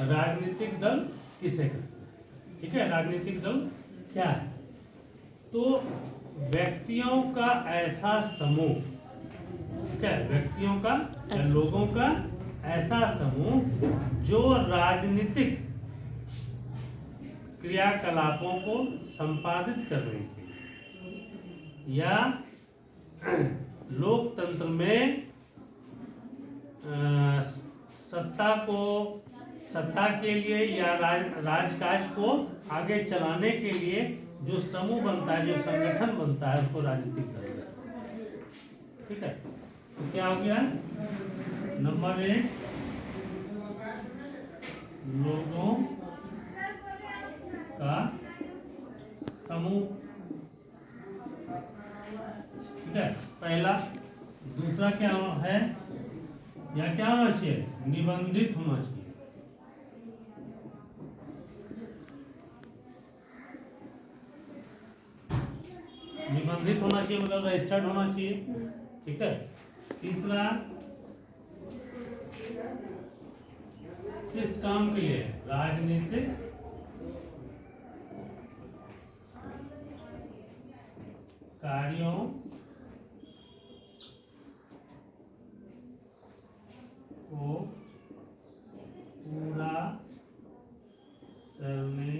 राजनीतिक दल किसे कहते हैं? ठीक है, राजनीतिक दल क्या है? तो व्यक्तियों का ऐसा समूह, ठीक है, व्यक्तियों का या लोगों का ऐसा समूह जो राजनीतिक क्रियाकलापों को संपादित करने के लिए या लोकतंत्र में सत्ता के लिए या राजकाज को आगे चलाने के लिए जो समूह बनता है, जो संगठन बनता है, उसको राजनीतिक दल कहते हैं। ठीक है, तो क्या हो गया? नंबर 1, लोगों का समूह। ठीक है, पहला। दूसरा क्या है, या क्या होना चाहिए? निबंधित होना चाहिए। निबंधित होना चाहिए मतलब रजिस्टर्ड होना चाहिए। ठीक है। तीसरा, किस काम के लिए? राजनीतिक कार्यों को पूरा करने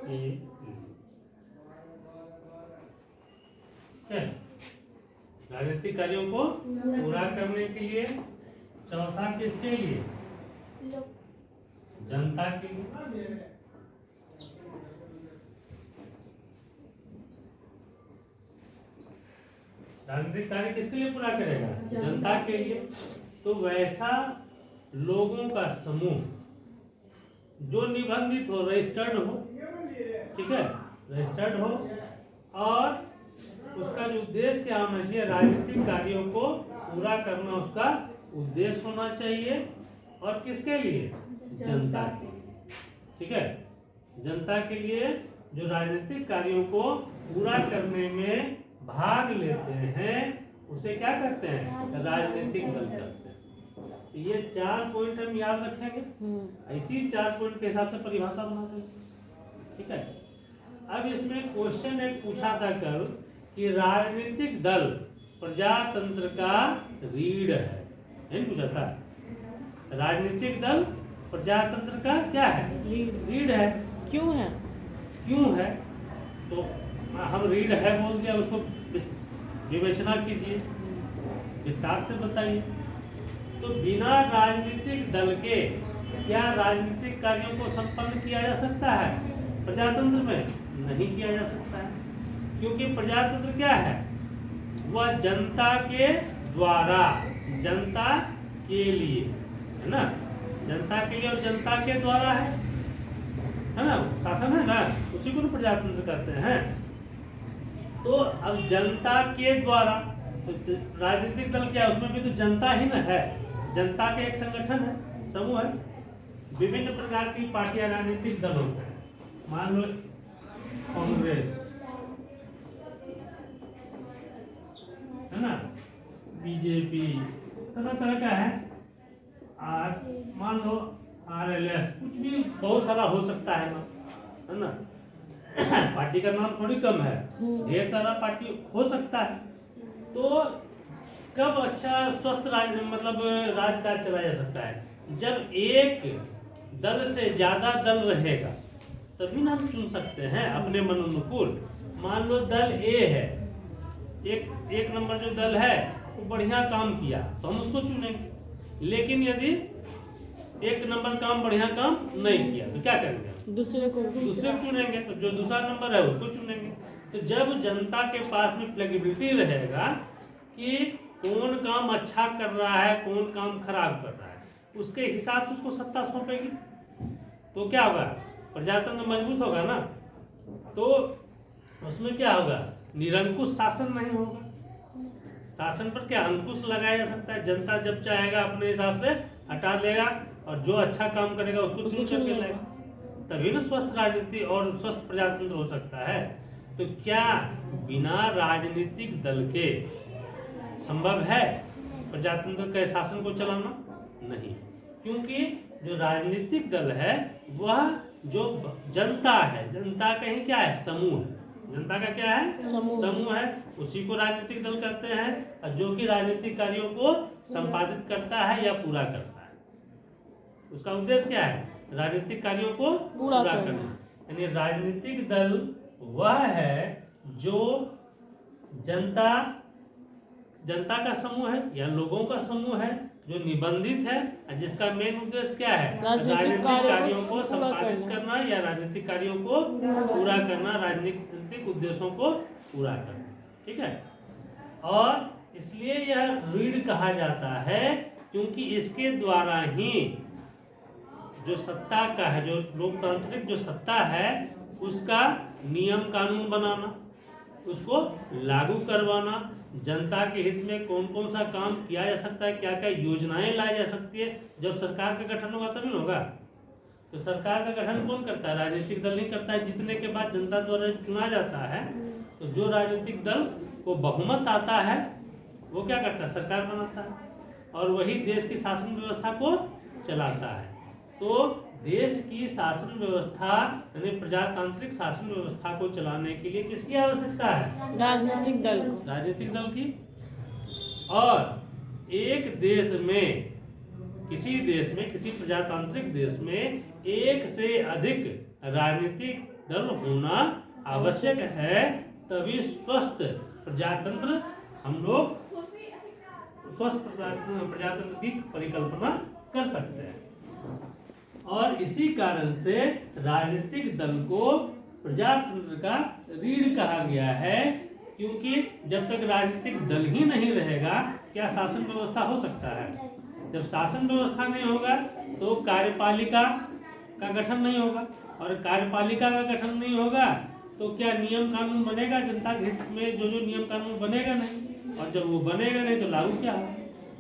के लिए। राजनीतिक कार्यों को पूरा करने के लिए। चौथा, किसके लिए? जनता के लिए। राजनीतिक कार्य किसके लिए पूरा करेगा? जनता के लिए। तो वैसा लोगों का समूह जो निबंधित हो, रजिस्टर्ड हो, ठीक है, रजिस्टर्ड हो, और उसका जो उद्देश्य क्या होना चाहिए? राजनीतिक कार्यों को पूरा करना उसका उद्देश्य होना चाहिए। और किसके लिए? जनता के लिए। ठीक है, जनता के लिए जो राजनीतिक कार्यों को पूरा करने में भाग लेते हैं उसे क्या कहते हैं? राजनीतिक दल कहते हैं। ये 4 पॉइंट हम याद रखेंगे। ऐसी 4 पॉइंट के हिसाब से परिभाषा बनाते हैं। ठीक है। अब इसमें क्वेश्चन एक पूछा था कल कि राजनीतिक दल प्रजातंत्र का रीढ़ है, नहीं पूछा था? राजनीतिक दल प्रजातंत्र का क्या है? रीढ़ है। क्यों है? क्यों है? तो हम रीढ़ है बोल दिया, उसको विवेचना कीजिए, विस्तार से बताइए। तो बिना राजनीतिक दल के क्या राजनीतिक कार्यों को संपन्न किया जा सकता है? प्रजातंत्र में नहीं किया जा सकता है, क्योंकि प्रजातंत्र क्या है? वह जनता के द्वारा, जनता के लिए, है ना, जनता के लिए और जनता के द्वारा है ना, शासन है ना, उसी को तो प्रजातंत्र कहते हैं। तो अब जनता के द्वारा, तो राजनीतिक दल क्या है? उसमें भी तो जनता ही ना है, जनता के एक संगठन है, समूह है। विभिन्न प्रकार की पार्टियां, राजनीतिक दल होते हैं। मान लो कांग्रेस, है ना, बीजेपी, तरह तरह का है। मान लो RLS, कुछ भी बहुत सारा हो सकता है ना। पार्टी का नाम थोड़ी कम है, ढेर सारा पार्टी हो सकता है। तो कब अच्छा स्वस्थ मतलब राजकाज चला जा सकता है? जब एक दल से ज्यादा दल रहेगा तभी ना हम चुन सकते हैं अपने मन अनुकूल। मान लो दल ए है, एक नंबर जो दल है वो बढ़िया काम किया तो हम उसको चुनेंगे। लेकिन यदि एक नंबर काम बढ़िया काम नहीं किया तो क्या करेंगे? दूसरे को चुनेंगे। तो जो दूसरा नंबर है उसको चुनेंगे। तो जब जनता के पास में फ्लेक्सिबिलिटी रहेगा कि कौन काम अच्छा कर रहा है, कौन काम खराब कर रहा है, उसके हिसाब से उसको सत्ता सौंपेगी, तो क्या होगा? प्रजातंत्र मजबूत होगा ना। तो उसमें क्या होगा? निरंकुश शासन नहीं होगा। शासन पर क्या अंकुश लगाया जा सकता है? जनता जब चाहेगा अपने हिसाब से हटा लेगा और जो अच्छा काम करेगा उसको चुन करके लेगा। तभी ना स्वस्थ राजनीति और स्वस्थ प्रजातंत्र हो सकता है। तो क्या बिना राजनीतिक दल के संभव है प्रजातंत्र के शासन को चलाना? नहीं, क्योंकि जो राजनीतिक दल है वह जो जनता है, जनता का ही क्या है, समूह है। जनता का क्या है, समूह है, उसी को राजनीतिक दल कहते हैं। और जो कि राजनीतिक कार्यों को संपादित करता है या पूरा करता है। उसका उद्देश्य क्या है, राजनीतिक कार्यों को पूरा करना। यानी राजनीतिक दल वह है जो जनता का समूह है या लोगों का समूह है, जो निबंधित है, जिसका मेन उद्देश्य क्या है, राजनीतिक कार्यों को संपादित करना या राजनीतिक कार्यों को पूरा करना, राजनीतिक उद्देश्यों को पूरा करना। ठीक है। और इसलिए यह रीढ़ कहा जाता है क्योंकि इसके द्वारा ही जो सत्ता का है, जो लोकतांत्रिक जो सत्ता है, उसका नियम कानून बनाना, उसको लागू करवाना, जनता के हित में कौन कौन सा काम किया जा सकता है, क्या क्या योजनाएं लाई जा सकती है। जब सरकार का गठन होगा तभी होगा। तो सरकार का गठन कौन करता है, राजनीतिक दल नहीं करता है। जीतने के बाद जनता द्वारा चुना जाता है, तो जो राजनीतिक दल को बहुमत आता है वो क्या करता है, सरकार बनाता है और वही देश की शासन व्यवस्था को चलाता है। तो देश की शासन व्यवस्था यानी प्रजातांत्रिक शासन व्यवस्था को चलाने के लिए किसकी आवश्यकता है, राजनीतिक दल को, राजनीतिक दल की। और एक देश में, किसी देश में, किसी प्रजातांत्रिक देश में एक से अधिक राजनीतिक दल होना आवश्यक है, तभी स्वस्थ प्रजातंत्र हम लोग स्वस्थ प्रजातंत्र की परिकल्पना कर सकते हैं। और इसी कारण से राजनीतिक दल को प्रजातंत्र का रीढ़ कहा गया है, क्योंकि जब तक राजनीतिक दल ही नहीं रहेगा क्या शासन व्यवस्था हो सकता है। जब शासन व्यवस्था नहीं होगा तो कार्यपालिका का गठन नहीं होगा, और कार्यपालिका का गठन नहीं होगा तो क्या नियम कानून बनेगा, जनता के हित में जो नियम कानून बनेगा नहीं, और जब वो बनेगा नहीं तो लागू क्या होगा।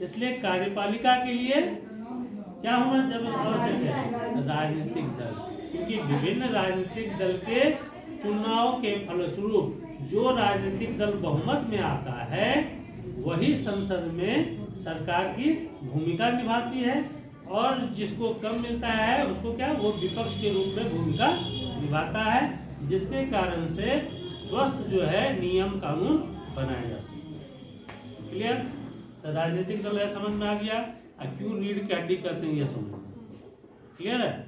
इसलिए कार्यपालिका के लिए क्या होना जब आवश्यक है, राजनीतिक दल, क्योंकि विभिन्न राजनीतिक दल के चुनाव के फलस्वरूप जो राजनीतिक दल बहुमत में आता है वही संसद में सरकार की भूमिका निभाती है, और जिसको कम मिलता है उसको क्या, वो विपक्ष के रूप में भूमिका निभाता है, जिसके कारण से स्वस्थ जो है नियम कानून बनाया जा सकता। क्लियर। तो राजनीतिक दल है, समझ में आ गया। क्यों रीढ़ की हड्डी कहते हैं ये समझ। क्लियर है।